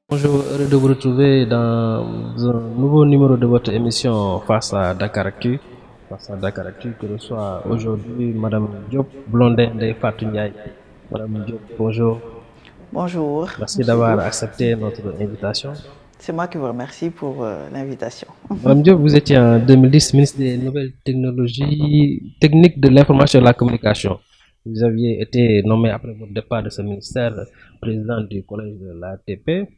Bonjour, heureux de vous retrouver dans un nouveau numéro de votre émission Face à Dakaractu. Face à Dakaractu que reçoit aujourd'hui Madame Diop Blondin de Fatou Ndiaye. Madame Diop, bonjour. Bonjour, Merci Monsieur d'avoir Diouf. accepté notre invitation. C'est moi qui vous remercie pour l'invitation. Madame Diop, vous étiez en 2010 ministre des Nouvelles Technologies, techniques de l'information et de la communication. Vous aviez été nommé après votre départ de ce ministère président du collège de l'ATP.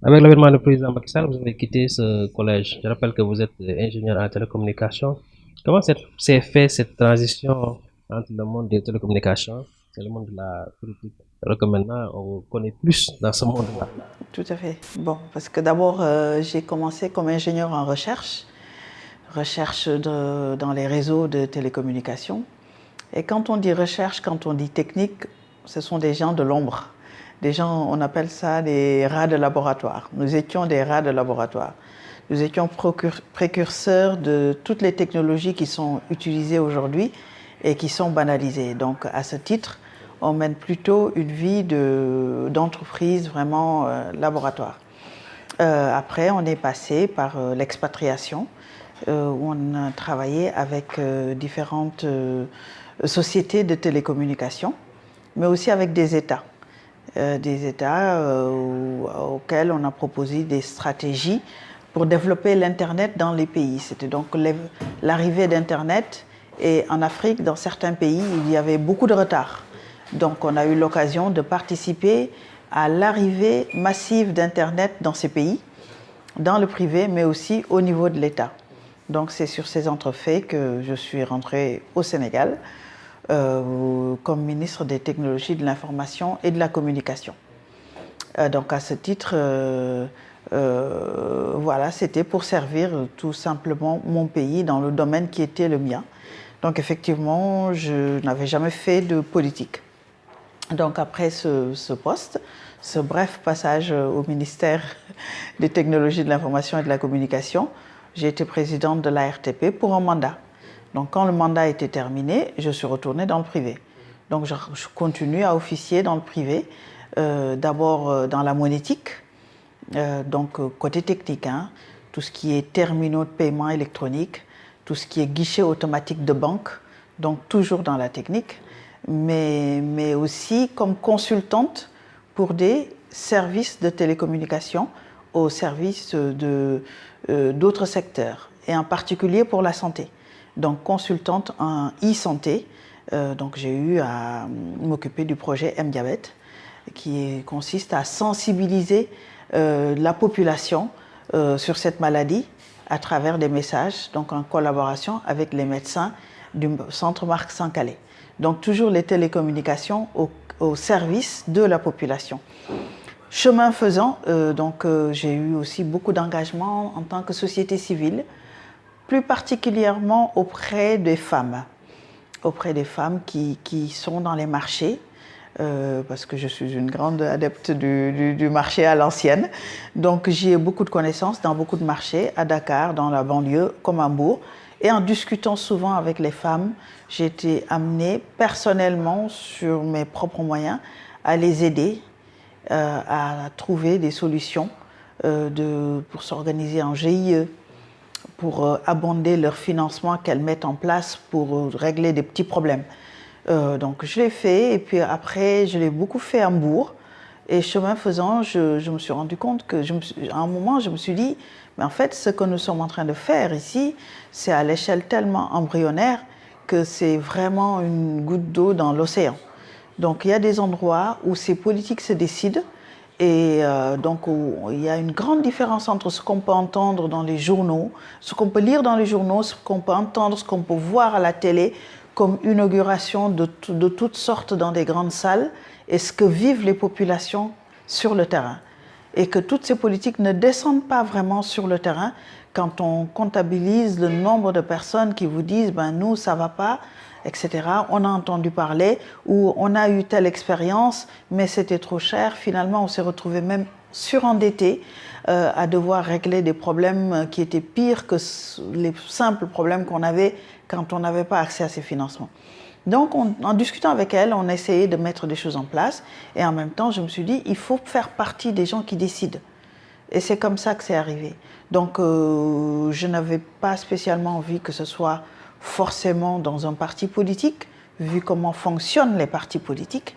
Avec l'avènement du président Macky Sall, vous avez quitté ce collège. Je rappelle que vous êtes ingénieur en télécommunications. Comment s'est fait cette transition entre le monde des télécommunications et le monde de la politique? Alors que maintenant, on vous connaît plus dans ce monde-là. Tout à fait. Bon, parce que d'abord, j'ai commencé comme ingénieur en recherche dans les réseaux de télécommunications. Et quand on dit recherche, quand on dit technique, ce sont des gens de l'ombre. Des gens, on appelle ça des rats de laboratoire. Nous étions des rats de laboratoire. Nous étions précurseurs de toutes les technologies qui sont utilisées aujourd'hui et qui sont banalisées. Donc, à ce titre, on mène plutôt une vie d'entreprise vraiment laboratoire. Après, on est passé par l'expatriation, où on a travaillé avec différentes sociétés de télécommunications, mais aussi avec des États. Auxquels on a proposé des stratégies pour développer l'Internet dans les pays. C'était donc l'arrivée d'Internet, et en Afrique, dans certains pays, il y avait beaucoup de retard. Donc on a eu l'occasion de participer à l'arrivée massive d'Internet dans ces pays, dans le privé, mais aussi au niveau de l'État. Donc c'est sur ces entrefaits que je suis rentrée au Sénégal comme ministre des Technologies de l'Information et de la Communication. Donc à ce titre, voilà, c'était pour servir tout simplement mon pays dans le domaine qui était le mien. Donc effectivement, je n'avais jamais fait de politique. Donc après ce poste, ce bref passage au ministère des Technologies de l'Information et de la Communication, j'ai été présidente de l'ARTP pour un mandat. Donc quand le mandat était terminé, je suis retournée dans le privé. Donc je continue à officier dans le privé, d'abord dans la monétique, donc côté technique, hein, tout ce qui est terminaux de paiement électronique, tout ce qui est guichet automatique de banque, donc toujours dans la technique, mais aussi comme consultante pour des services de télécommunication au service d'autres secteurs, et en particulier pour la santé. Donc consultante en e-santé, donc j'ai eu à m'occuper du projet M-Diabète, qui consiste à sensibiliser la population sur cette maladie à travers des messages, donc en collaboration avec les médecins du centre Marc Sankalé. Donc toujours les télécommunications au service de la population. Chemin faisant, j'ai eu aussi beaucoup d'engagement en tant que société civile, plus particulièrement auprès des femmes qui sont dans les marchés, parce que je suis une grande adepte du marché à l'ancienne. Donc j'ai beaucoup de connaissances dans beaucoup de marchés, à Dakar, dans la banlieue, comme à Hambourg. Et en discutant souvent avec les femmes, j'ai été amenée personnellement, sur mes propres moyens, à les aider à trouver des solutions pour s'organiser en GIE, pour abonder leur financement qu'elles mettent en place pour régler des petits problèmes. Donc je l'ai fait, et puis après je l'ai beaucoup fait à Hambourg. Et chemin faisant, je me suis rendu compte que, à un moment, je me suis dit, mais en fait, ce que nous sommes en train de faire ici, c'est à l'échelle tellement embryonnaire que c'est vraiment une goutte d'eau dans l'océan. Donc il y a des endroits où ces politiques se décident, et donc il y a une grande différence entre ce qu'on peut entendre dans les journaux, ce qu'on peut lire dans les journaux, ce qu'on peut entendre, ce qu'on peut voir à la télé comme inauguration de toutes sortes dans des grandes salles, et ce que vivent les populations sur le terrain. Et que toutes ces politiques ne descendent pas vraiment sur le terrain quand on comptabilise le nombre de personnes qui vous disent ben nous ça va pas, etc. On a entendu parler, ou on a eu telle expérience, mais c'était trop cher. Finalement, on s'est retrouvé même surendetté à devoir régler des problèmes qui étaient pires que les simples problèmes qu'on avait quand on n'avait pas accès à ces financements. Donc, en discutant avec elle, on a essayé de mettre des choses en place, et en même temps, je me suis dit, il faut faire partie des gens qui décident. Et c'est comme ça que c'est arrivé. Donc, je n'avais pas spécialement envie que ce soit forcément dans un parti politique, vu comment fonctionnent les partis politiques.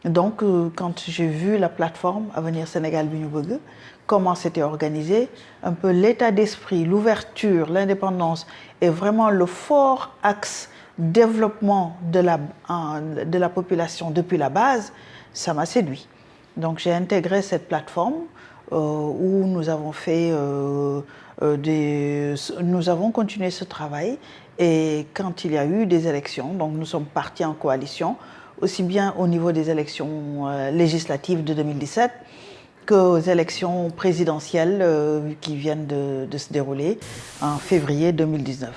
Donc, quand j'ai vu la plateforme Avenir Sénégal bi ñu bëgg, comment c'était organisé, un peu l'état d'esprit, l'ouverture, l'indépendance et vraiment le fort axe développement de la population depuis la base, ça m'a séduit. Donc, j'ai intégré cette plateforme où nous avons fait nous avons continué ce travail et quand il y a eu des élections, donc nous sommes partis en coalition, aussi bien au niveau des élections législatives de 2017 qu'aux élections présidentielles qui viennent de se dérouler en février 2019.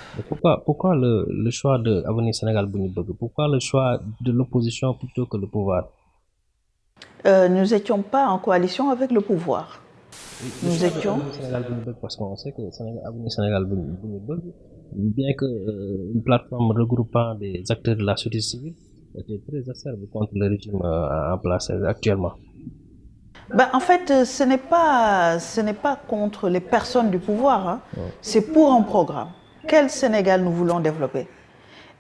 Pourquoi le choix de Avenir Sénégal bu ñu bëgg? Pourquoi le choix de l'opposition plutôt que le pouvoir? Nous n'étions pas en coalition avec le pouvoir. Nous étions... Avenir Sénégal bu ñu bëgg parce qu'on sait que Avenir Sénégal bu ñu bëgg, bien que une plateforme regroupant des acteurs de la société civile était très acerbe contre le régime en place actuellement. Ben, en fait, ce n'est pas contre les personnes du pouvoir, hein. C'est pour un programme. Quel Sénégal nous voulons développer?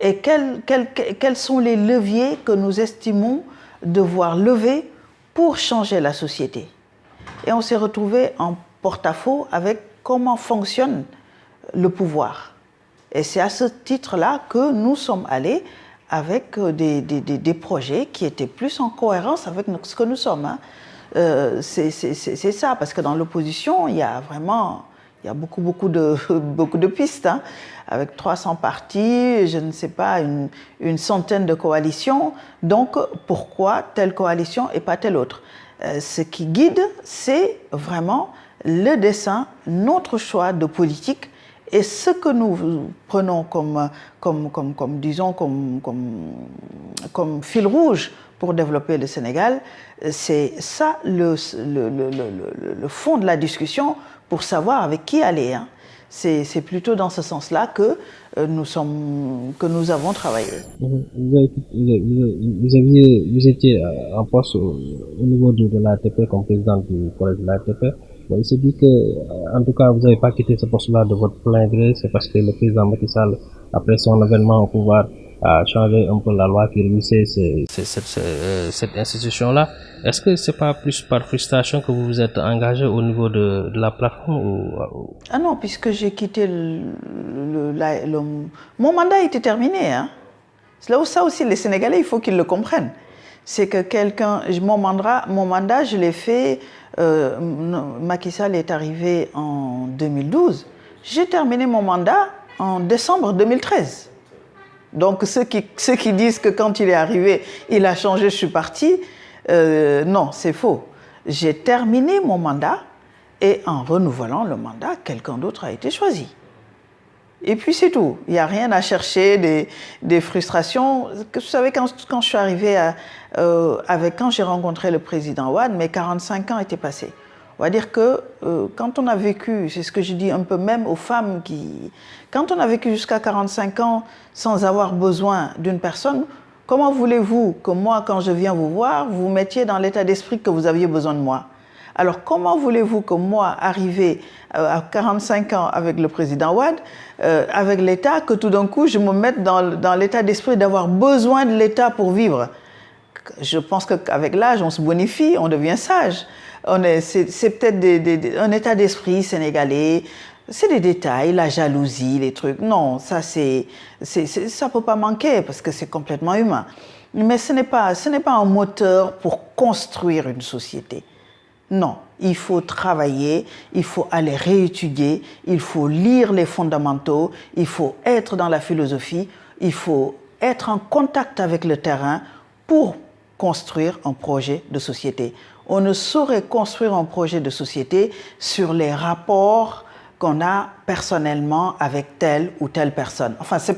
Et quels sont les leviers que nous estimons devoir lever pour changer la société? Et on s'est retrouvé en porte-à-faux avec comment fonctionne le pouvoir. Et c'est à ce titre-là que nous sommes allés avec des projets qui étaient plus en cohérence avec ce que nous sommes, hein. C'est ça, parce que dans l'opposition, il y a beaucoup de pistes, hein, avec 300 partis, je ne sais pas, une centaine de coalitions. Donc, pourquoi telle coalition et pas telle autre? Ce qui guide, c'est vraiment le dessein, notre choix de politique et ce que nous prenons comme fil rouge pour développer le Sénégal. C'est ça le fond de la discussion pour savoir avec qui aller, hein. C'est plutôt dans ce sens-là que nous avons travaillé. Vous étiez en poste au niveau de l'ATP comme président du collège de l'ATP. Bon, il se dit que, en tout cas, vous n'avez pas quitté ce poste-là de votre plein gré, c'est parce que le président Macky Sall, après son avènement au pouvoir, a changé un peu la loi qui régissait cette institution-là. Est-ce que c'est pas plus par frustration que vous vous êtes engagé au niveau de la plateforme ou... Ah non, puisque j'ai quitté mon mandat était terminé, hein. C'est là où ça aussi les Sénégalais, il faut qu'ils le comprennent. C'est que mon mandat, je l'ai fait, Macky Sall est arrivé en 2012. J'ai terminé mon mandat en décembre 2013. Donc ceux qui disent que quand il est arrivé, il a changé, je suis partie, non, c'est faux. J'ai terminé mon mandat et en renouvelant le mandat, quelqu'un d'autre a été choisi. Et puis c'est tout. Il n'y a rien à chercher, des frustrations. Vous savez, quand je suis arrivée quand j'ai rencontré le président Wade, mes 45 ans étaient passés. On va dire que quand on a vécu, c'est ce que je dis un peu même aux femmes quand on a vécu jusqu'à 45 ans sans avoir besoin d'une personne, comment voulez-vous que moi, quand je viens vous voir, vous vous mettiez dans l'état d'esprit que vous aviez besoin de moi? Alors comment voulez-vous que moi, arrivé à 45 ans avec le président Wade, avec l'État, que tout d'un coup je me mette dans l'état d'esprit d'avoir besoin de l'État pour vivre? Je pense qu'avec l'âge, on se bonifie, on devient sage. C'est peut-être un état d'esprit sénégalais, c'est des détails, la jalousie, les trucs. Non, ça peut pas manquer parce que c'est complètement humain. Mais ce n'est pas un moteur pour construire une société. Non, il faut travailler, il faut aller réétudier, il faut lire les fondamentaux, il faut être dans la philosophie, il faut être en contact avec le terrain pour construire un projet de société. On ne saurait construire un projet de société sur les rapports qu'on a personnellement avec telle ou telle personne. Enfin, ce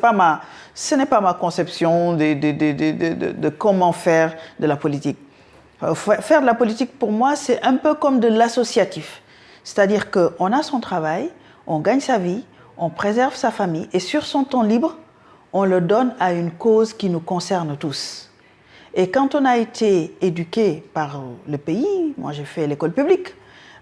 n'est pas ma conception de comment faire de la politique. Faire de la politique, pour moi, c'est un peu comme de l'associatif. C'est-à-dire qu'on a son travail, on gagne sa vie, on préserve sa famille, et sur son temps libre, on le donne à une cause qui nous concerne tous. Et quand on a été éduqué par le pays, moi j'ai fait l'école publique,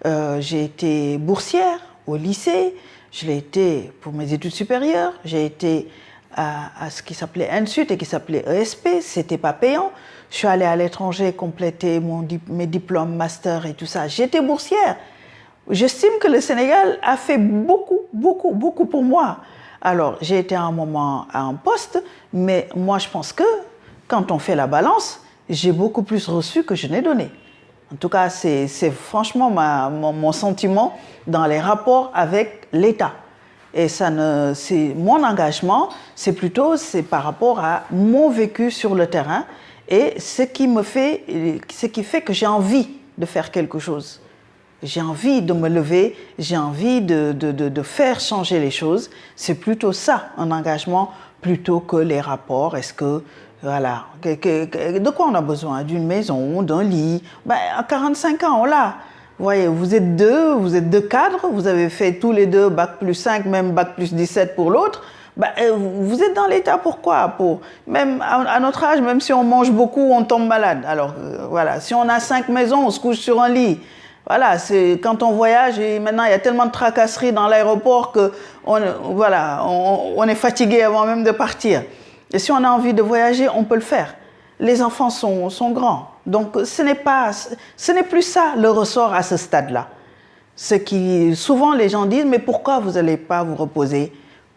J'ai été boursière au lycée, je l'ai été pour mes études supérieures, j'ai été à ce qui s'appelait ENSUT et qui s'appelait ESP, c'était pas payant. Je suis allée à l'étranger compléter mes diplômes, master et tout ça. J'étais boursière. J'estime que le Sénégal a fait beaucoup, beaucoup, beaucoup pour moi. Alors, j'ai été à un moment à un poste, mais moi, je pense que quand on fait la balance, j'ai beaucoup plus reçu que je n'ai donné. En tout cas, c'est franchement mon sentiment dans les rapports avec l'État. Et mon engagement, c'est par rapport à mon vécu sur le terrain et ce qui fait que j'ai envie de faire quelque chose. J'ai envie de me lever, j'ai envie de faire changer les choses. C'est plutôt ça, un engagement, plutôt que les rapports. Est-ce que, voilà, de quoi on a besoin? D'une maison, d'un lit? Ben, à 45 ans, on l'a. Vous voyez, vous êtes deux cadres, vous avez fait tous les deux bac+5, même bac+17 pour l'autre. Ben, vous êtes dans l'état, pourquoi? Même à notre âge, même si on mange beaucoup, on tombe malade. Alors, voilà, si on a 5 maisons, on se couche sur un lit. Voilà, c'est quand on voyage et maintenant il y a tellement de tracasseries dans l'aéroport que on est fatigué avant même de partir. Et si on a envie de voyager, on peut le faire. Les enfants sont grands. Donc ce n'est plus ça le ressort à ce stade-là. Souvent les gens disent, mais pourquoi vous n'allez pas vous reposer?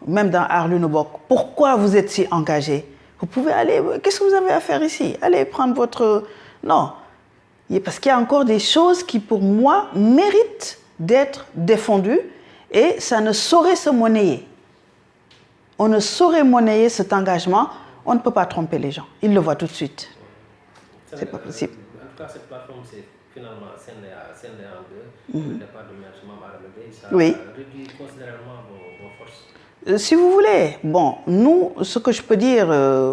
Même dans Arlunobok, pourquoi vous êtes si engagé? Vous pouvez aller, qu'est-ce que vous avez à faire ici? Allez prendre votre... Non. Parce qu'il y a encore des choses qui, pour moi, méritent d'être défendues et ça ne saurait se monnayer. On ne saurait monnayer cet engagement. On ne peut pas tromper les gens. Ils le voient tout de suite. C'est pas possible. En tout cas, cette plateforme, c'est finalement scindée en deux. Le départ de M. Maramede, ça réduit considérablement vos forces. Si vous voulez. Bon, nous, ce que je peux dire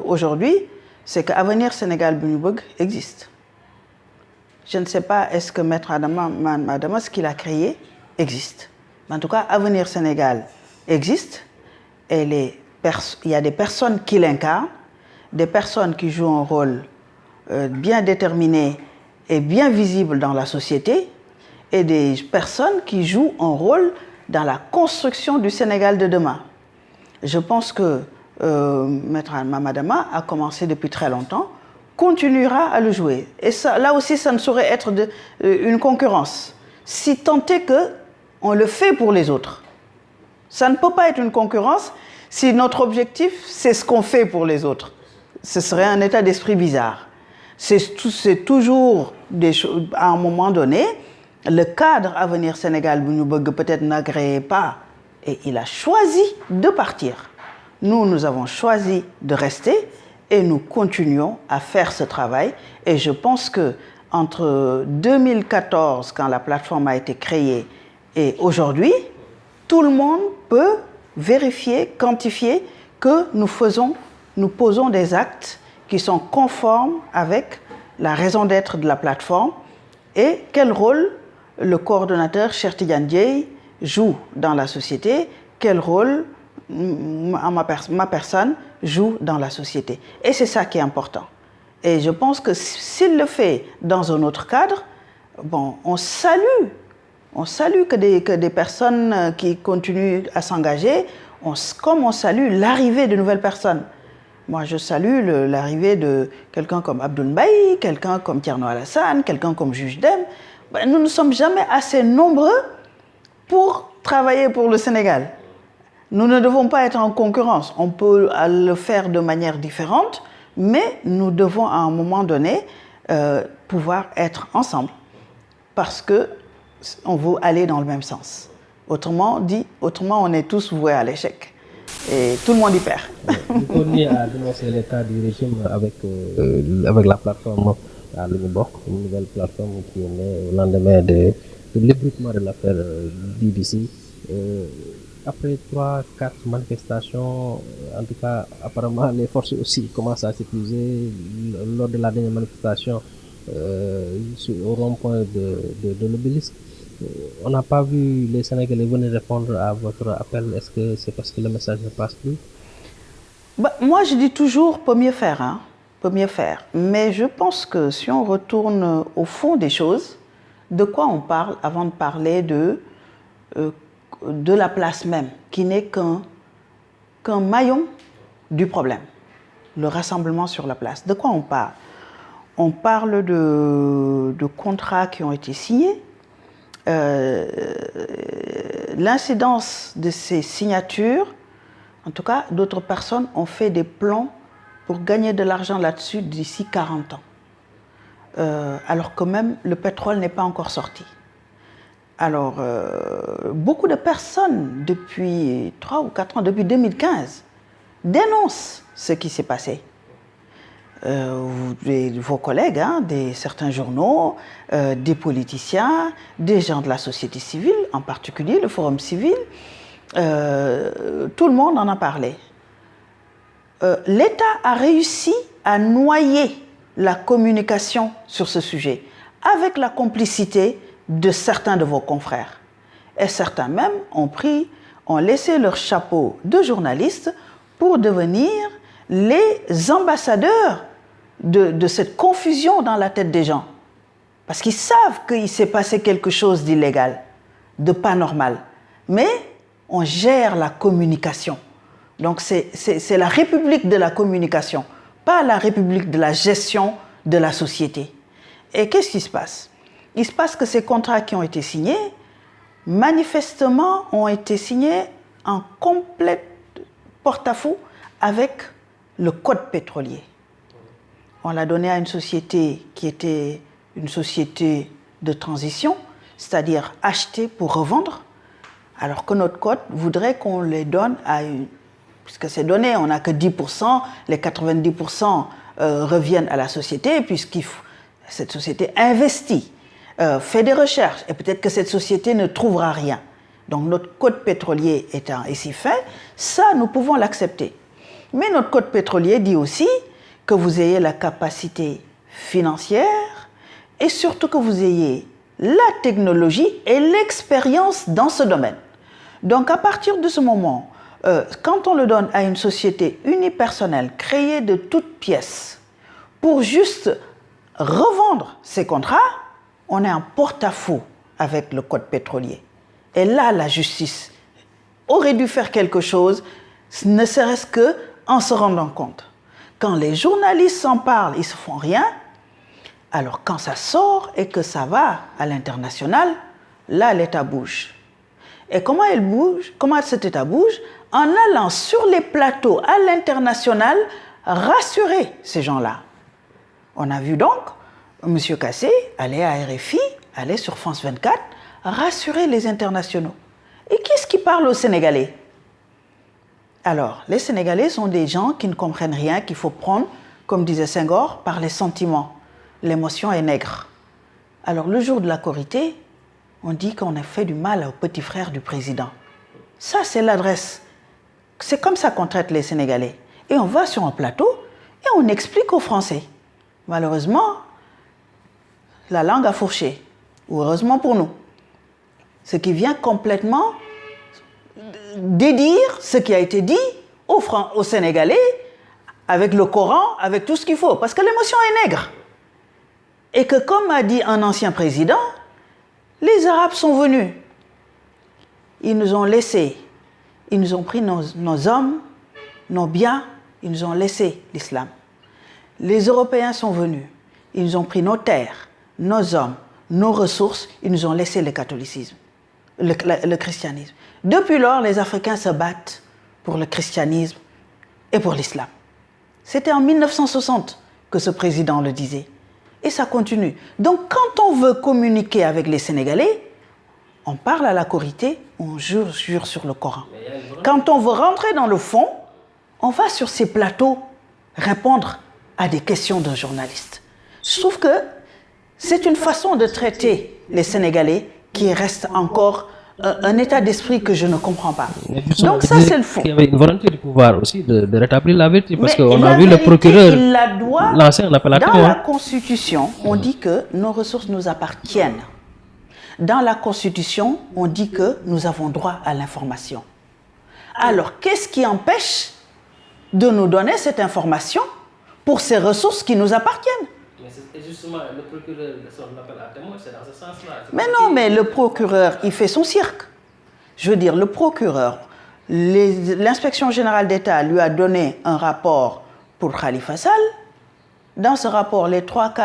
aujourd'hui, c'est qu'Avenir Sénégal Bunubog existe. Je ne sais pas, est-ce que Maître Adama, ce qu'il a créé, existe. Mais en tout cas, Avenir Sénégal existe. Et il y a des personnes qui l'incarnent, des personnes qui jouent un rôle bien déterminé et bien visible dans la société, et des personnes qui jouent un rôle dans la construction du Sénégal de demain. Je pense que Maître Adama a commencé depuis très longtemps, continuera à le jouer. Et ça, là aussi, ça ne saurait être une concurrence. Si tant est qu'on le fait pour les autres. Ça ne peut pas être une concurrence si notre objectif, c'est ce qu'on fait pour les autres. Ce serait un état d'esprit bizarre. C'est toujours des choses, à un moment donné, le cadre Avenir Sénégal peut-être n'agréait pas et il a choisi de partir. Nous avons choisi de rester et nous continuons à faire ce travail. Et je pense que entre 2014, quand la plateforme a été créée, et aujourd'hui, tout le monde peut vérifier, quantifier que nous posons des actes qui sont conformes avec la raison d'être de la plateforme et quel rôle le coordonnateur Cheikh Tidiane Dièye joue dans la société, quel rôle ma personne joue dans la société. Et c'est ça qui est important. Et je pense que s'il le fait dans un autre cadre, bon, on salue que des personnes qui continuent à s'engager, comme on salue l'arrivée de nouvelles personnes. Moi, je salue l'arrivée de quelqu'un comme Abdoul Mbaye, quelqu'un comme Thierno Alassane, quelqu'un comme Juge Dème. Ben, nous ne sommes jamais assez nombreux pour travailler pour le Sénégal. Nous ne devons pas être en concurrence. On peut le faire de manière différente, mais nous devons à un moment donné pouvoir être ensemble parce qu'on veut aller dans le même sens. Autrement, on est tous voués à l'échec. Et tout le monde y perd. Vous continuez à dénoncer l'état du régime avec la plateforme à l'Unibok, une nouvelle plateforme qui est née au lendemain de l'ébruitement de l'affaire BBC. Après 3-4 manifestations, en tout cas, apparemment, les forces aussi commencent à s'épuiser. Lors de la dernière manifestation au rond-point de l'Obélisque, on n'a pas vu les Sénégalais venir répondre à votre appel. Est-ce que c'est parce que le message ne passe plus? Moi, je dis toujours, peut mieux faire, hein? Peut mieux faire. Mais je pense que si on retourne au fond des choses, de quoi on parle avant de parler de la place même, qui n'est qu'un maillon du problème, le rassemblement sur la place. De quoi on parle? On parle de contrats qui ont été signés. L'incidence de ces signatures, en tout cas, d'autres personnes ont fait des plans pour gagner de l'argent là-dessus d'ici 40 ans. Alors que même le pétrole n'est pas encore sorti. Alors, beaucoup de personnes, depuis 3 ou 4 ans, depuis 2015, dénoncent ce qui s'est passé. Vos collègues, hein, certains journaux, des politiciens, des gens de la société civile, en particulier le Forum civil, tout le monde en a parlé. L'État a réussi à noyer la communication sur ce sujet, avec la complicité de certains de vos confrères. Et certains même ont laissé leur chapeau de journalistes pour devenir les ambassadeurs de cette confusion dans la tête des gens. Parce qu'ils savent qu'il s'est passé quelque chose d'illégal, de pas normal. Mais on gère la communication. Donc c'est la république de la communication, pas la république de la gestion de la société. Et qu'est-ce qui se passe? Il se passe que ces contrats qui ont été signés, manifestement, ont été signés en complète porte-à-faux avec le code pétrolier. On l'a donné à une société qui était une société de transition, c'est-à-dire achetée pour revendre, alors que notre code voudrait qu'on les donne à une... Puisque c'est donné, on n'a que 10%, les 90% reviennent à la société, cette société investit, fait des recherches, et peut-être que cette société ne trouvera rien. Donc notre code pétrolier étant ici fait, ça, nous pouvons l'accepter. Mais notre code pétrolier dit aussi que vous ayez la capacité financière et surtout que vous ayez la technologie et l'expérience dans ce domaine. Donc à partir de ce moment, quand on le donne à une société unipersonnelle créée de toutes pièces pour juste revendre ces contrats, on est en porte-à-faux avec le code pétrolier. Et là, la justice aurait dû faire quelque chose, ne serait-ce qu'en se rendant compte. Quand les journalistes s'en parlent, ils ne se font rien. Alors quand ça sort et que ça va à l'international, là, l'État bouge. Et comment il bouge? Comment cet État bouge? En allant sur les plateaux à l'international rassurer ces gens-là. On a vu donc M. Kassé aller à RFI, aller sur France 24, rassurer les internationaux. Et qui est-ce qui parle aux Sénégalais? Alors, les Sénégalais sont des gens qui ne comprennent rien, qu'il faut prendre, comme disait Senghor, par les sentiments. L'émotion est nègre. Alors, le jour de la Korité, on dit qu'on a fait du mal au petit frère du président. Ça, c'est l'adresse. C'est comme ça qu'on traite les Sénégalais. Et on va sur un plateau et on explique aux Français. Malheureusement, la langue a fourché. Ou heureusement pour nous. Ce qui vient complètement dédire ce qui a été dit aux Sénégalais avec le Coran, avec tout ce qu'il faut. Parce que l'émotion est nègre. Et que comme a dit un ancien président, les Arabes sont venus. Ils nous ont laissés. Ils nous ont pris nos hommes, nos biens. Ils nous ont laissé l'islam. Les Européens sont venus. Ils nous ont pris nos terres, nos hommes, nos ressources. Ils nous ont laissé le catholicisme, le christianisme. Depuis lors, les Africains se battent pour le christianisme et pour l'islam. C'était en 1960 que ce président le disait. Et ça continue. Donc, quand on veut communiquer avec les Sénégalais, on parle à la Korité, on jure sur le Coran. Quand on veut rentrer dans le fond, on va sur ces plateaux répondre à des questions d'un journaliste. Je trouve que c'est une façon de traiter les Sénégalais qui reste encore un état d'esprit que je ne comprends pas. Donc ça, c'est le fond. Il y avait une volonté du pouvoir aussi de rétablir la vérité, parce qu'on a vu le procureur lancer un appel à témoins. Dans la Constitution, on dit que nos ressources nous appartiennent. Dans la Constitution, on dit que nous avons droit à l'information. Alors, qu'est-ce qui empêche de nous donner cette information pour ces ressources qui nous appartiennent? justement, le procureur de son appel à témoin, c'est dans ce sens-là. Mais non, mais le procureur, il fait son cirque. Je veux dire, le procureur, l'inspection générale d'État lui a donné un rapport pour Khalifa Sall. Dans ce rapport, les 3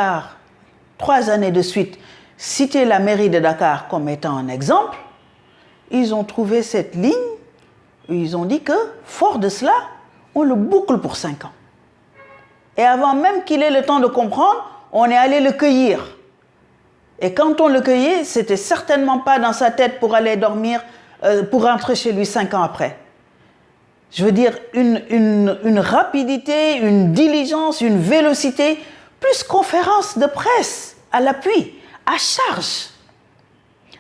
années de suite, citer la mairie de Dakar comme étant un exemple. Ils ont trouvé cette ligne, ils ont dit que, fort de cela, on le boucle pour 5 ans. Et avant même qu'il ait le temps de comprendre, on est allé le cueillir. Et quand on le cueillait, c'était certainement pas dans sa tête pour aller dormir, pour rentrer chez lui 5 ans après. Je veux dire, une rapidité, une diligence, une vélocité, plus conférence de presse à l'appui, à charge.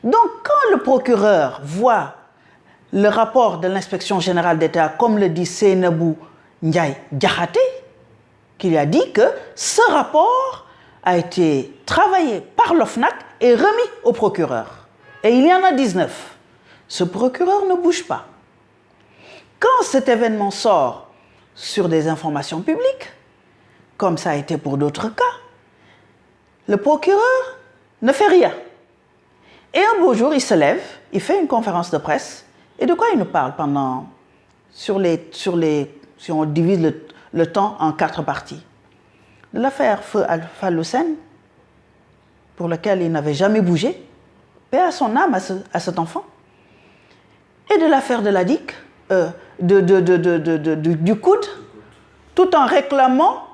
Donc, quand le procureur voit le rapport de l'inspection générale d'État, comme le dit Seynabou Ndiaye Diakhaté, qui a dit que ce rapport a été travaillé par l'OFNAC et remis au procureur. Et il y en a 19. Ce procureur ne bouge pas. Quand cet événement sort sur des informations publiques, comme ça a été pour d'autres cas, le procureur ne fait rien. Et un beau jour, il se lève, il fait une conférence de presse. Et de quoi il nous parle pendant, si on divise le temps en 4 parties? De l'affaire Feu Alpha Hussein, pour laquelle il n'avait jamais bougé, paix à son âme à cet enfant. Et de l'affaire de la DIC, du coude, tout en réclamant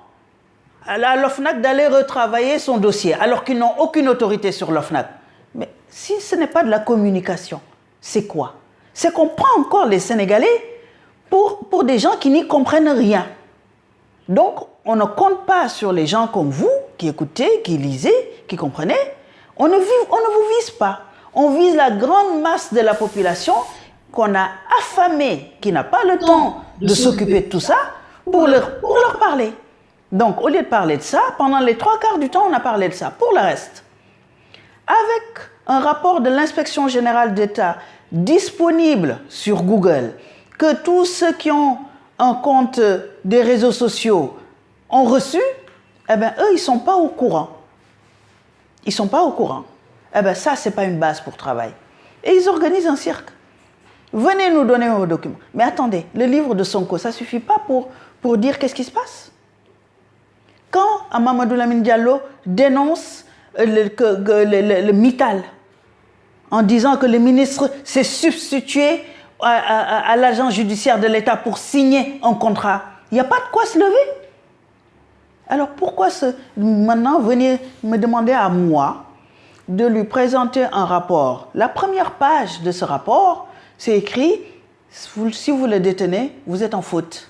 à l'OFNAC d'aller retravailler son dossier, alors qu'ils n'ont aucune autorité sur l'OFNAC. Mais si ce n'est pas de la communication, c'est quoi? C'est qu'on prend encore les Sénégalais pour des gens qui n'y comprennent rien. Donc, on ne compte pas sur les gens comme vous, qui écoutez, qui lisez, qui comprenez. On ne vous vise pas. On vise la grande masse de la population qu'on a affamée, qui n'a pas le temps de s'occuper de tout ça, pour leur parler. Donc, au lieu de parler de ça, pendant les 3/4 du temps, on a parlé de ça. Pour le reste, avec un rapport de l'inspection générale d'État disponible sur Google, que tous ceux qui ont un compte des réseaux sociaux ont reçu, eh bien, eux, ils ne sont pas au courant. Ils ne sont pas au courant. Eh bien, ça, ce n'est pas une base pour travail. Et ils organisent un cirque. Venez nous donner vos documents. Mais attendez, le livre de Sonko, ça ne suffit pas pour dire qu'est-ce qui se passe. Quand Mamadou Lamine Diallo dénonce le Mittal, en disant que le ministre s'est substitué à l'agent judiciaire de l'État pour signer un contrat, il n'y a pas de quoi se lever. Alors pourquoi maintenant venir me demander à moi de lui présenter un rapport? La première page de ce rapport, c'est écrit, si vous le détenez, vous êtes en faute.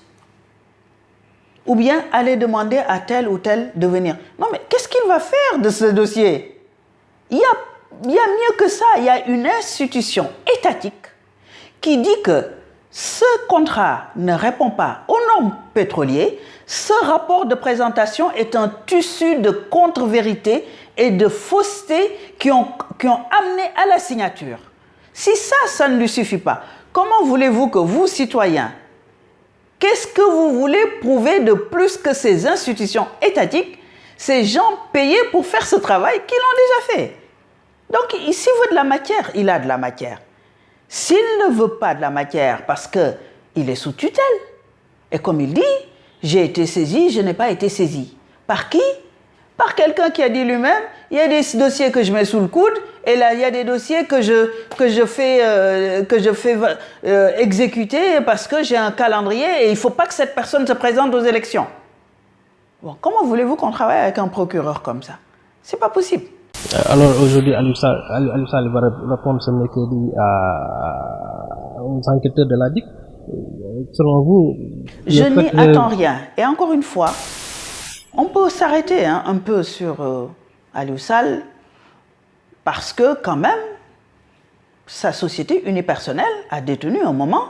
Ou bien allez demander à tel ou tel de venir. Non mais qu'est-ce qu'il va faire de ce dossier? Il y a mieux que ça, il y a une institution étatique qui dit que ce contrat ne répond pas aux normes pétrolières. Ce rapport de présentation est un tissu de contre-vérité et de fausseté qui ont amené à la signature. Si ça ne lui suffit pas, comment voulez-vous que vous, citoyens, qu'est-ce que vous voulez prouver de plus que ces institutions étatiques, ces gens payés pour faire ce travail qui l'ont déjà fait? Donc, s'il veut de la matière, il a de la matière. S'il ne veut pas de la matière parce qu'il est sous tutelle, et comme il dit, j'ai été saisi, je n'ai pas été saisi. Par qui? Par quelqu'un qui a dit lui-même, il y a des dossiers que je mets sous le coude, et là, il y a des dossiers que je fais exécuter parce que j'ai un calendrier et il ne faut pas que cette personne se présente aux élections. Bon, comment voulez-vous qu'on travaille avec un procureur comme ça? C'est pas possible. Alors aujourd'hui, Aliou Sall va répondre ce mercredi aux enquêteurs de la DIC. Selon vous... Je n'y attends rien. Et encore une fois, on peut s'arrêter un peu sur Aliou Sall parce que quand même, sa société unipersonnelle a détenu un moment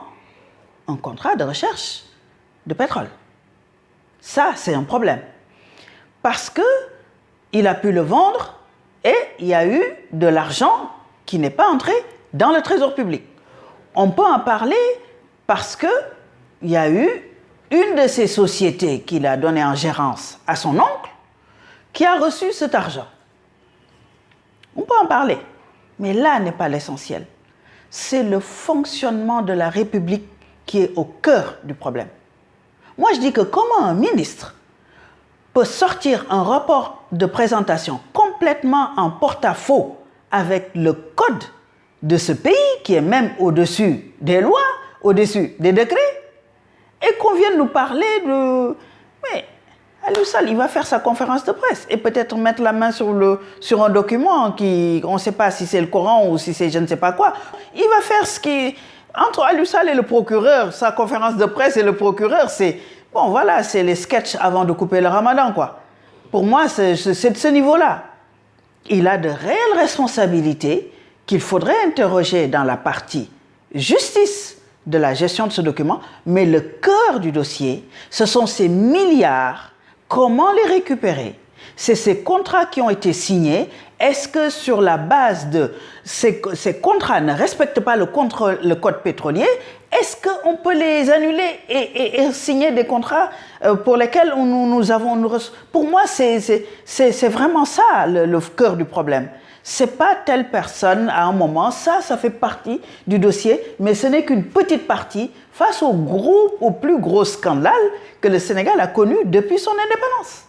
un contrat de recherche de pétrole. Ça, c'est un problème. Parce qu'il a pu le vendre et il y a eu de l'argent qui n'est pas entré dans le trésor public. On peut en parler parce qu'il y a eu une de ces sociétés qu'il a donnée en gérance à son oncle qui a reçu cet argent. On peut en parler, mais là n'est pas l'essentiel. C'est le fonctionnement de la République qui est au cœur du problème. Moi, je dis que comment un ministre peut sortir un rapport de présentation complètement en porte-à-faux avec le code de ce pays, qui est même au-dessus des lois, au-dessus des décrets, et qu'on vienne nous parler de... Mais Aliou Sall, il va faire sa conférence de presse et peut-être mettre la main sur un document qui, on ne sait pas si c'est le Coran ou si c'est je ne sais pas quoi. Il va faire ce qui... Entre Aliou Sall et le procureur, sa conférence de presse et le procureur, c'est... Bon, voilà, c'est les sketchs avant de couper le ramadan, quoi. Pour moi, c'est de ce niveau-là. Il a de réelles responsabilités qu'il faudrait interroger dans la partie justice de la gestion de ce document, mais le cœur du dossier, ce sont ces milliards. Comment les récupérer? C'est ces contrats qui ont été signés. Est-ce que sur la base de ces contrats ne respectent pas le code pétrolier, est-ce qu'on peut les annuler et signer des contrats pour lesquels nous avons... Pour moi, c'est vraiment ça le cœur du problème. C'est pas telle personne à un moment, ça fait partie du dossier, mais ce n'est qu'une petite partie face au plus gros scandale que le Sénégal a connu depuis son indépendance.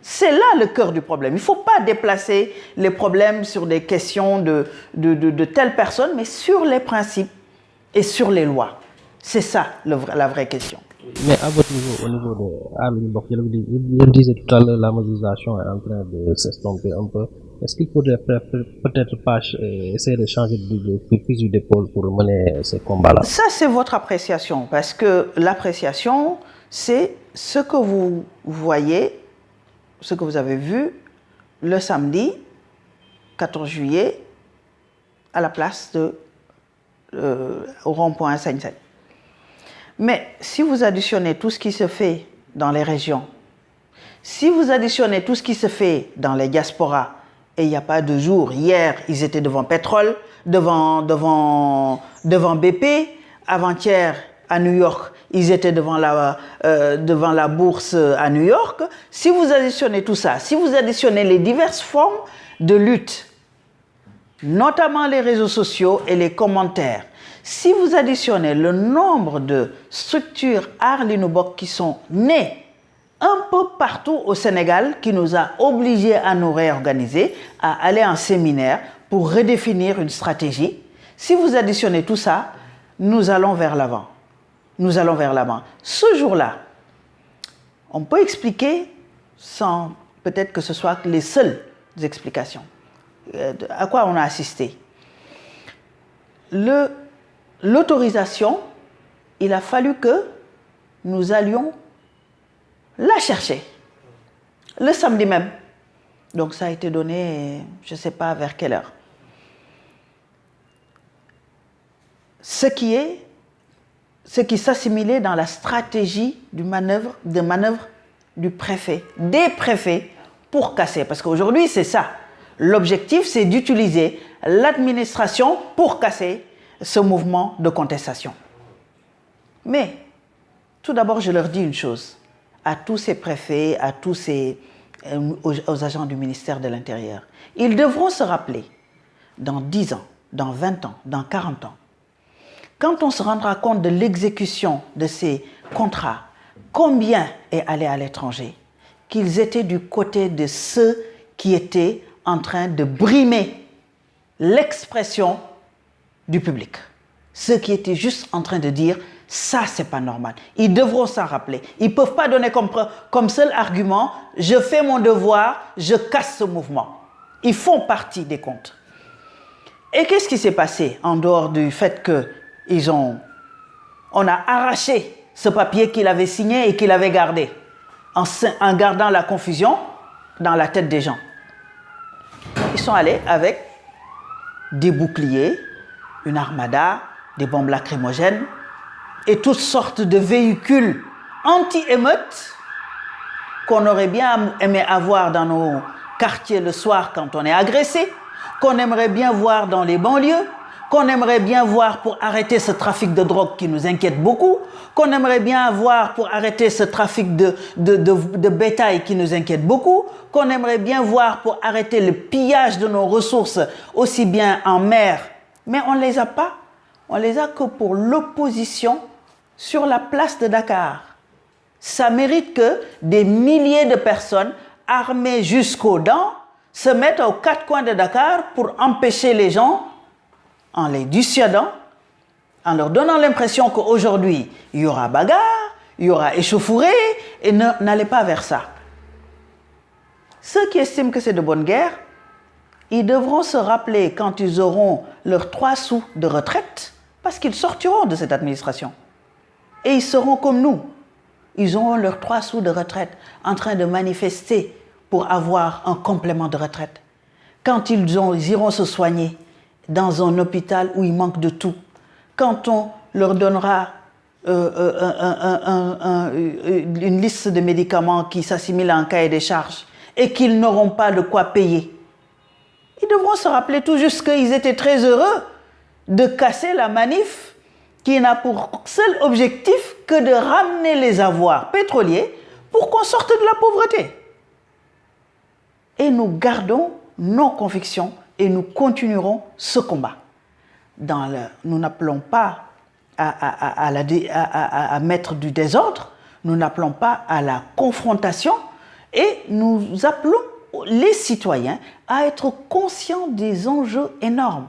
C'est là le cœur du problème. Il ne faut pas déplacer les problèmes sur des questions de telle personne, mais sur les principes et sur les lois. C'est ça la vraie question. Mais à votre niveau, au niveau de Aly Ngouille Mbok, je le disais tout à l'heure, la mobilisation est en train de s'estomper un peu. Est-ce qu'il faudrait peut-être pas essayer de changer de fusil d'épaule pour mener ces combats-là? Ça, c'est votre appréciation, parce que l'appréciation, c'est ce que vous voyez, ce que vous avez vu le samedi 14 juillet à la place au rond-point Sagne-Sagne. Mais si vous additionnez tout ce qui se fait dans les régions, si vous additionnez tout ce qui se fait dans les diasporas, et il n'y a pas de jour, hier, ils étaient devant Pétrole, devant BP, avant-hier, à New York, ils étaient devant la bourse à New York. Si vous additionnez tout ça, si vous additionnez les diverses formes de lutte, notamment les réseaux sociaux et les commentaires, si vous additionnez le nombre de structures Aly Ngouille Mbok qui sont nées un peu partout au Sénégal, qui nous a obligés à nous réorganiser, à aller en séminaire pour redéfinir une stratégie, si vous additionnez tout ça, nous allons vers l'avant. Nous allons vers l'avant. Ce jour-là, on peut expliquer sans peut-être que ce soit les seules explications. À quoi on a assisté? L'autorisation, il a fallu que nous allions la chercher le samedi même. Donc ça a été donné, je ne sais pas vers quelle heure. Ce qui s'assimilait dans la stratégie de manœuvre du préfet, des préfets pour casser. Parce qu'aujourd'hui, c'est ça. L'objectif, c'est d'utiliser l'administration pour casser ce mouvement de contestation. Mais, tout d'abord, je leur dis une chose, à tous ces préfets, à tous aux agents du ministère de l'Intérieur. Ils devront se rappeler, dans 10 ans, dans 20 ans, dans 40 ans, quand on se rendra compte de l'exécution de ces contrats, combien est allé à l'étranger, qu'ils étaient du côté de ceux qui étaient en train de brimer l'expression du public. Ceux qui étaient juste en train de dire « ça, c'est pas normal ». Ils devront s'en rappeler. Ils ne peuvent pas donner comme seul argument « je fais mon devoir, je casse ce mouvement ». Ils font partie des comptes. Et qu'est-ce qui s'est passé en dehors du fait on a arraché ce papier qu'il avait signé et qu'il avait gardé en gardant la confusion dans la tête des gens. Ils sont allés avec des boucliers, une armada, des bombes lacrymogènes et toutes sortes de véhicules anti-émeutes qu'on aurait bien aimé avoir dans nos quartiers le soir quand on est agressé, qu'on aimerait bien voir dans les banlieues, qu'on aimerait bien voir pour arrêter ce trafic de drogue qui nous inquiète beaucoup, qu'on aimerait bien voir pour arrêter ce trafic de bétail qui nous inquiète beaucoup, qu'on aimerait bien voir pour arrêter le pillage de nos ressources, aussi bien en mer, mais on ne les a pas. On les a que pour l'opposition sur la place de Dakar. Ça mérite que des milliers de personnes armées jusqu'aux dents se mettent aux quatre coins de Dakar pour empêcher les gens, en les dissuadant, en leur donnant l'impression qu'aujourd'hui, il y aura bagarre, il y aura échauffourée, et n'allez pas vers ça. Ceux qui estiment que c'est de bonne guerre, ils devront se rappeler quand ils auront leurs 3 sous de retraite, parce qu'ils sortiront de cette administration. Et ils seront comme nous. Ils auront leurs 3 sous de retraite en train de manifester pour avoir un complément de retraite. Quand ils iront se soigner dans un hôpital où il manque de tout, quand on leur donnera une liste de médicaments qui s'assimile à un cahier des charges et qu'ils n'auront pas de quoi payer, ils devront se rappeler tout juste qu'ils étaient très heureux de casser la manif qui n'a pour seul objectif que de ramener les avoirs pétroliers pour qu'on sorte de la pauvreté. Et nous gardons nos convictions et nous continuerons ce combat. Nous n'appelons pas à mettre du désordre, nous n'appelons pas à la confrontation et nous appelons les citoyens à être conscients des enjeux énormes.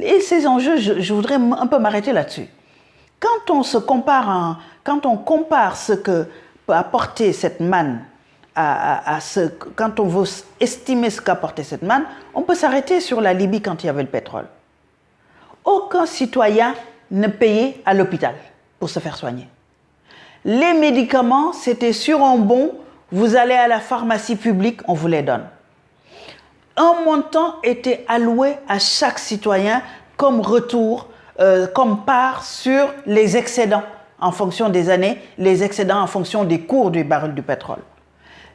Et ces enjeux, je voudrais un peu m'arrêter là-dessus. Quand on compare ce que peut apporter cette manne quand on veut estimer ce qu'a apporté cette manne, on peut s'arrêter sur la Libye quand il y avait le pétrole. Aucun citoyen ne payait à l'hôpital pour se faire soigner. Les médicaments, c'était sur un bon, vous allez à la pharmacie publique, on vous les donne. Un montant était alloué à chaque citoyen comme retour, comme part sur les excédents en fonction des années, les excédents en fonction des cours du baril du pétrole.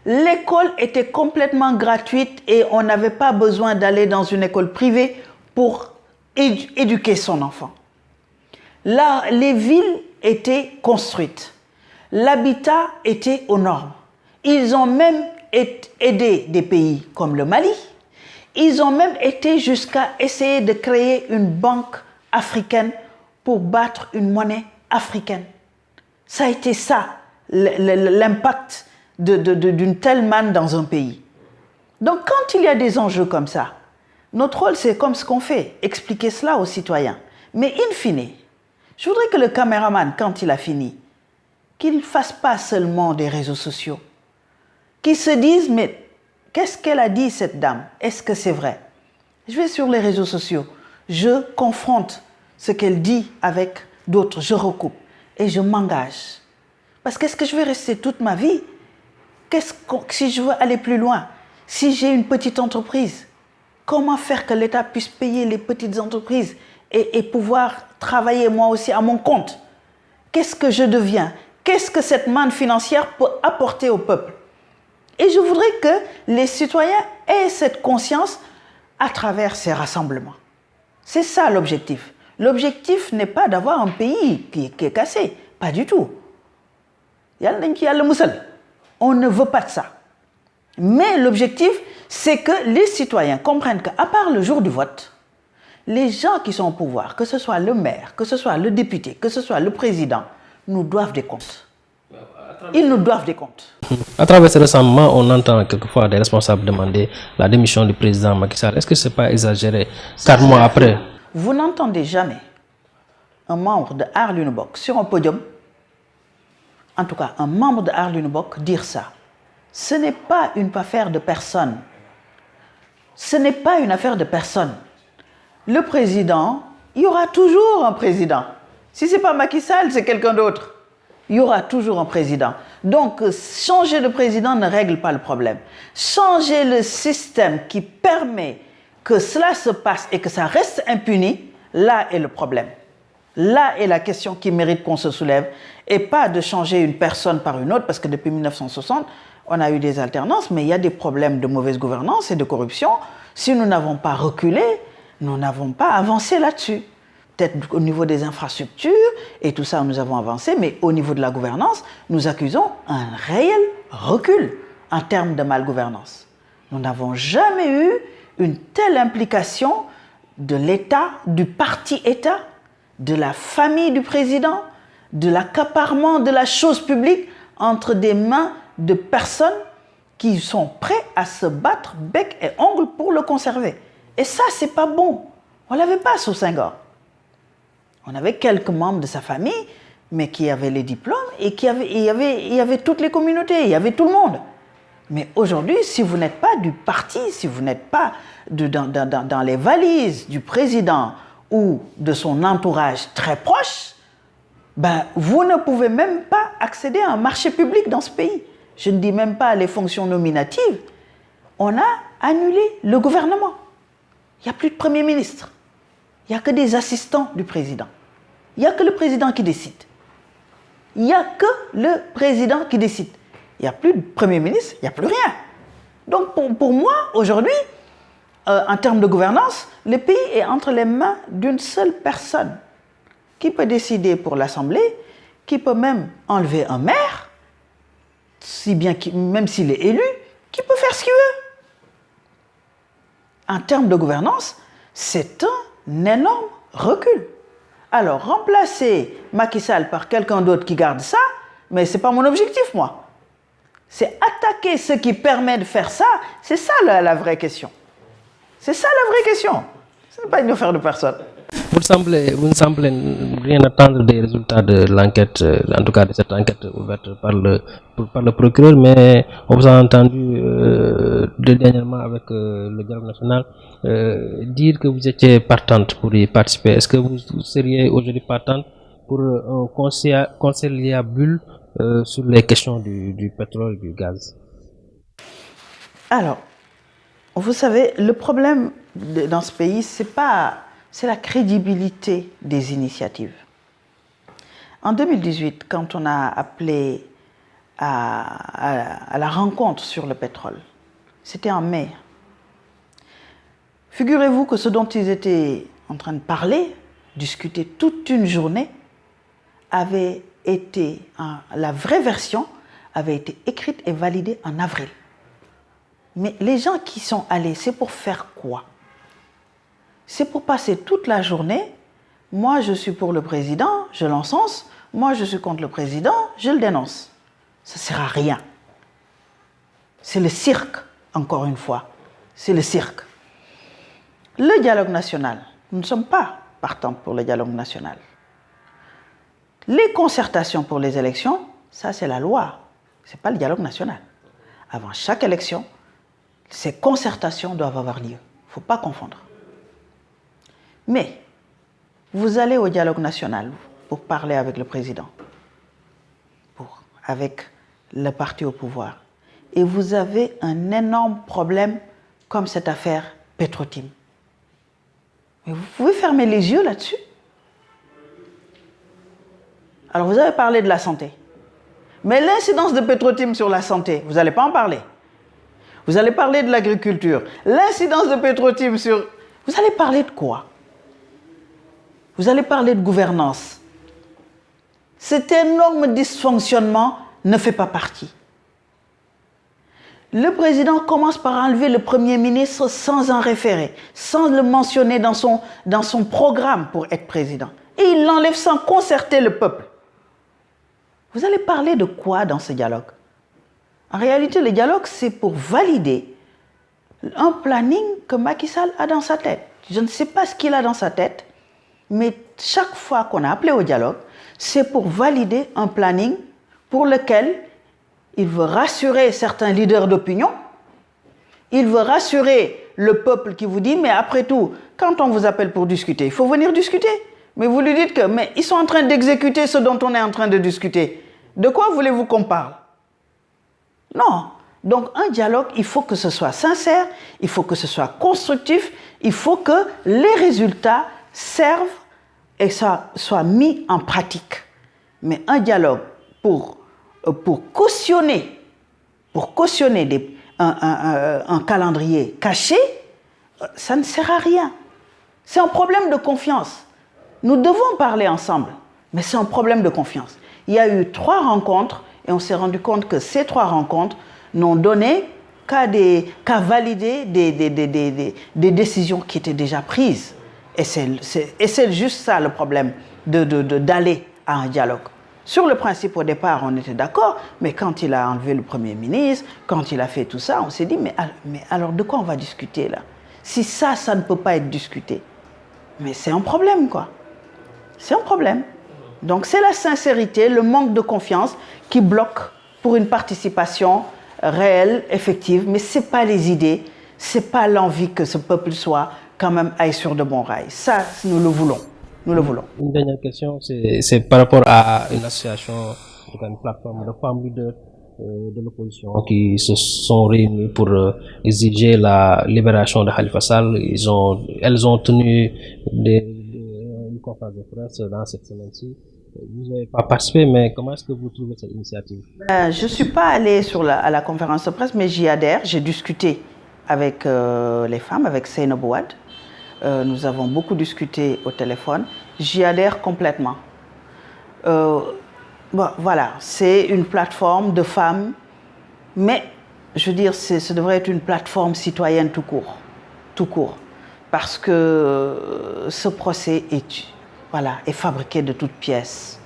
L'école était complètement gratuite et on n'avait pas besoin d'aller dans une école privée pour éduquer son enfant. Là, les villes étaient construites. L'habitat était aux normes. Ils ont même aidé des pays comme le Mali. Ils ont même été jusqu'à essayer de créer une banque africaine pour battre une monnaie africaine. Ça a été ça, l'impact d'une telle manne dans un pays. Donc quand il y a des enjeux comme ça, notre rôle c'est comme ce qu'on fait, expliquer cela aux citoyens. Mais in fine, je voudrais que le caméraman, quand il a fini, qu'il ne fasse pas seulement des réseaux sociaux, qu'il se dise, mais qu'est-ce qu'elle a dit cette dame? Est-ce que c'est vrai? Je vais sur les réseaux sociaux, je confronte ce qu'elle dit avec d'autres, je recoupe et je m'engage. Parce qu'est-ce que je vais rester toute ma vie? Si je veux aller plus loin, si j'ai une petite entreprise, comment faire que l'État puisse payer les petites entreprises et pouvoir travailler moi aussi à mon compte? Qu'est-ce que je deviens? Qu'est-ce que cette manne financière peut apporter au peuple? Et je voudrais que les citoyens aient cette conscience à travers ces rassemblements. C'est ça l'objectif. L'objectif n'est pas d'avoir un pays qui est cassé, pas du tout. On ne veut pas de ça. Mais l'objectif, c'est que les citoyens comprennent qu'à part le jour du vote, les gens qui sont au pouvoir, que ce soit le maire, que ce soit le député, que ce soit le président, nous doivent des comptes. Ils nous doivent des comptes. À travers ce rassemblement, on entend quelquefois des responsables demander la démission du président Macky Sall. Est-ce que ce n'est pas exagéré 4 mois après? Vous n'entendez jamais un membre de Aar Li Nu Bokk sur un podium, en tout cas un membre de Aar Li Nu Bokk, dire ça. Ce n'est pas une affaire de personne. Ce n'est pas une affaire de personne. Le président, il y aura toujours un président. Si ce n'est pas Macky Sall, c'est quelqu'un d'autre. Il y aura toujours un président. Donc, changer de président ne règle pas le problème. Changer le système qui permet que cela se passe et que ça reste impuni, là est le problème. Là est la question qui mérite qu'on se soulève et pas de changer une personne par une autre parce que depuis 1960, on a eu des alternances, mais il y a des problèmes de mauvaise gouvernance et de corruption. Si nous n'avons pas reculé, nous n'avons pas avancé là-dessus. Peut-être au niveau des infrastructures et tout ça, nous avons avancé, mais au niveau de la gouvernance, nous accusons un réel recul en termes de malgouvernance. Nous n'avons jamais eu une telle implication de l'État, du parti-État, de la famille du président, de l'accaparement de la chose publique entre des mains de personnes qui sont prêtes à se battre bec et ongle pour le conserver. Et ça, c'est pas bon. On l'avait pas sous Senghor. On avait quelques membres de sa famille, mais qui avaient les diplômes et il y avait toutes les communautés, il y avait tout le monde. Mais aujourd'hui, si vous n'êtes pas du parti, si vous n'êtes pas dans les valises du président ou de son entourage très proche, ben, vous ne pouvez même pas accéder à un marché public dans ce pays. Je ne dis même pas les fonctions nominatives. On a annulé le gouvernement. Il n'y a plus de Premier ministre. Il n'y a que des assistants du président. Il n'y a que le président qui décide. Il n'y a que le président qui décide. Il n'y a plus de Premier ministre, il n'y a plus rien. Donc pour moi, aujourd'hui, en termes de gouvernance, le pays est entre les mains d'une seule personne qui peut décider pour l'Assemblée, qui peut même enlever un maire, si bien même s'il est élu, qui peut faire ce qu'il veut. En termes de gouvernance, c'est un énorme recul. Alors, remplacer Macky Sall par quelqu'un d'autre qui garde ça, mais ce n'est pas mon objectif, moi. C'est attaquer ce qui permet de faire ça, c'est ça la vraie question. C'est ça la vraie question. Ce n'est pas une affaire de personne. Vous ne semblez rien attendre des résultats de l'enquête, en tout cas de cette enquête ouverte par le procureur, mais on vous a entendu dernièrement avec le dialogue national dire que vous étiez partante pour y participer. Est-ce que vous seriez aujourd'hui partante pour un conciliabule sur les questions du pétrole et du gaz? Alors, vous savez, le problème dans ce pays, c'est la crédibilité des initiatives. En 2018, quand on a appelé à la rencontre sur le pétrole, c'était en mai. Figurez-vous que ce dont ils étaient en train de parler, discuter toute une journée, avait été, la vraie version avait été écrite et validée en avril. Mais les gens qui sont allés, c'est pour faire quoi? C'est pour passer toute la journée. Moi, je suis pour le président, je l'encense. Moi, je suis contre le président, je le dénonce. Ça ne sert à rien. C'est le cirque, encore une fois. C'est le cirque. Le dialogue national, nous ne sommes pas partants pour le dialogue national. Les concertations pour les élections, ça c'est la loi. Ce n'est pas le dialogue national. Avant chaque élection, ces concertations doivent avoir lieu. Il ne faut pas confondre. Mais vous allez au dialogue national pour parler avec le président, avec le parti au pouvoir, et vous avez un énorme problème comme cette affaire Petro-Tim. Mais vous pouvez fermer les yeux là-dessus. Alors vous avez parlé de la santé. Mais l'incidence de Petro-Tim sur la santé, vous n'allez pas en parler. Vous allez parler de l'agriculture. L'incidence de Petro-Tim sur... Vous allez parler de quoi? Vous allez parler de gouvernance. Cet énorme dysfonctionnement ne fait pas partie. Le président commence par enlever le Premier ministre sans en référer, sans le mentionner dans son programme pour être président. Et il l'enlève sans concerter le peuple. Vous allez parler de quoi dans ce dialogue? En réalité, le dialogue, c'est pour valider un planning que Macky Sall a dans sa tête. Je ne sais pas ce qu'il a dans sa tête, mais chaque fois qu'on a appelé au dialogue, c'est pour valider un planning pour lequel il veut rassurer certains leaders d'opinion, il veut rassurer le peuple qui vous dit, mais après tout, quand on vous appelle pour discuter, il faut venir discuter. Mais vous lui dites que, mais ils sont en train d'exécuter ce dont on est en train de discuter. De quoi voulez-vous qu'on parle? Non. Donc un dialogue, il faut que ce soit sincère, il faut que ce soit constructif, il faut que les résultats servent et ça soit mis en pratique. Mais un dialogue pour cautionner un calendrier caché, ça ne sert à rien. C'est un problème de confiance. Nous devons parler ensemble, mais c'est un problème de confiance. Il y a eu 3 rencontres et on s'est rendu compte que ces 3 rencontres n'ont donné qu'à valider des décisions qui étaient déjà prises. Et c'est juste ça le problème d'aller à un dialogue. Sur le principe, au départ, on était d'accord, mais quand il a enlevé le Premier ministre, quand il a fait tout ça, on s'est dit, mais alors de quoi on va discuter là? Si ça ne peut pas être discuté, mais c'est un problème, quoi. C'est un problème. Donc c'est la sincérité, le manque de confiance qui bloque pour une participation réelle, effective, mais ce n'est pas les idées, ce n'est pas l'envie que ce peuple soit quand même aille sur de bons rails. Ça, nous le voulons. Nous le voulons. Une dernière question, c'est par rapport à une association, une plateforme de femmes leaders de l'opposition qui se sont réunies pour exiger la libération de Khalifa Sall. Elles ont tenu une conférence de presse dans cette semaine-ci. Vous n'avez pas participé, mais comment est-ce que vous trouvez cette initiative? Je ne suis pas allée à la conférence de presse, mais j'y adhère. J'ai discuté avec les femmes, avec Seynabou Wade. Nous avons beaucoup discuté au téléphone. J'y adhère complètement. Voilà, c'est une plateforme de femmes, mais je veux dire, ça devrait être une plateforme citoyenne tout court. Parce que ce procès est fabriqué de toutes pièces.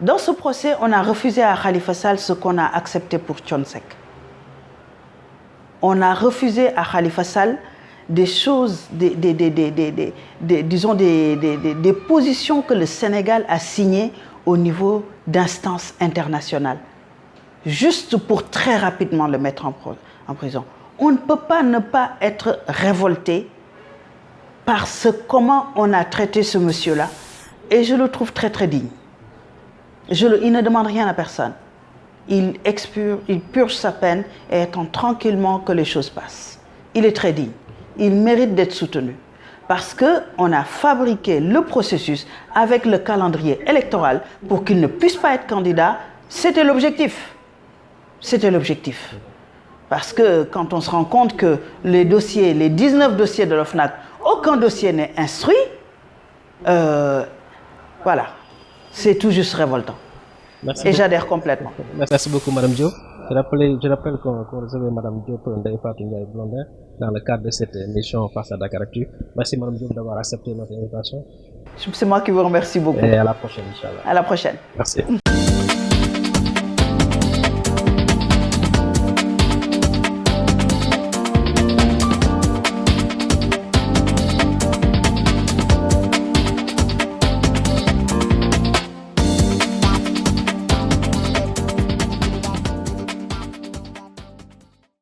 Dans ce procès, on a refusé à Khalifa Sall ce qu'on a accepté pour Thione Seck. On a refusé à Khalifa Sall des choses, disons des positions que le Sénégal a signées au niveau d'instances internationales, juste pour très rapidement le mettre en prison. On ne peut pas ne pas être révolté par comment on a traité ce monsieur-là, et je le trouve très très digne. Il ne demande rien à personne. Il purge sa peine et attend tranquillement que les choses passent. Il est très digne. Il mérite d'être soutenu parce qu'on a fabriqué le processus avec le calendrier électoral pour qu'il ne puisse pas être candidat. C'était l'objectif. C'était l'objectif. Parce que quand on se rend compte que les 19 dossiers de l'OFNAC, aucun dossier n'est instruit, voilà, c'est tout juste révoltant. Merci et j'adhère complètement. Merci beaucoup, Madame Diop. Je rappelle qu'on recevait Madame Diop Ndeye Fatou Ndiaye Blondin dans le cadre de cette émission Face à Dakaractu. Merci, Madame Diop, d'avoir accepté notre invitation. C'est moi qui vous remercie beaucoup. Et à la prochaine, Inch'Allah. À la prochaine. Merci.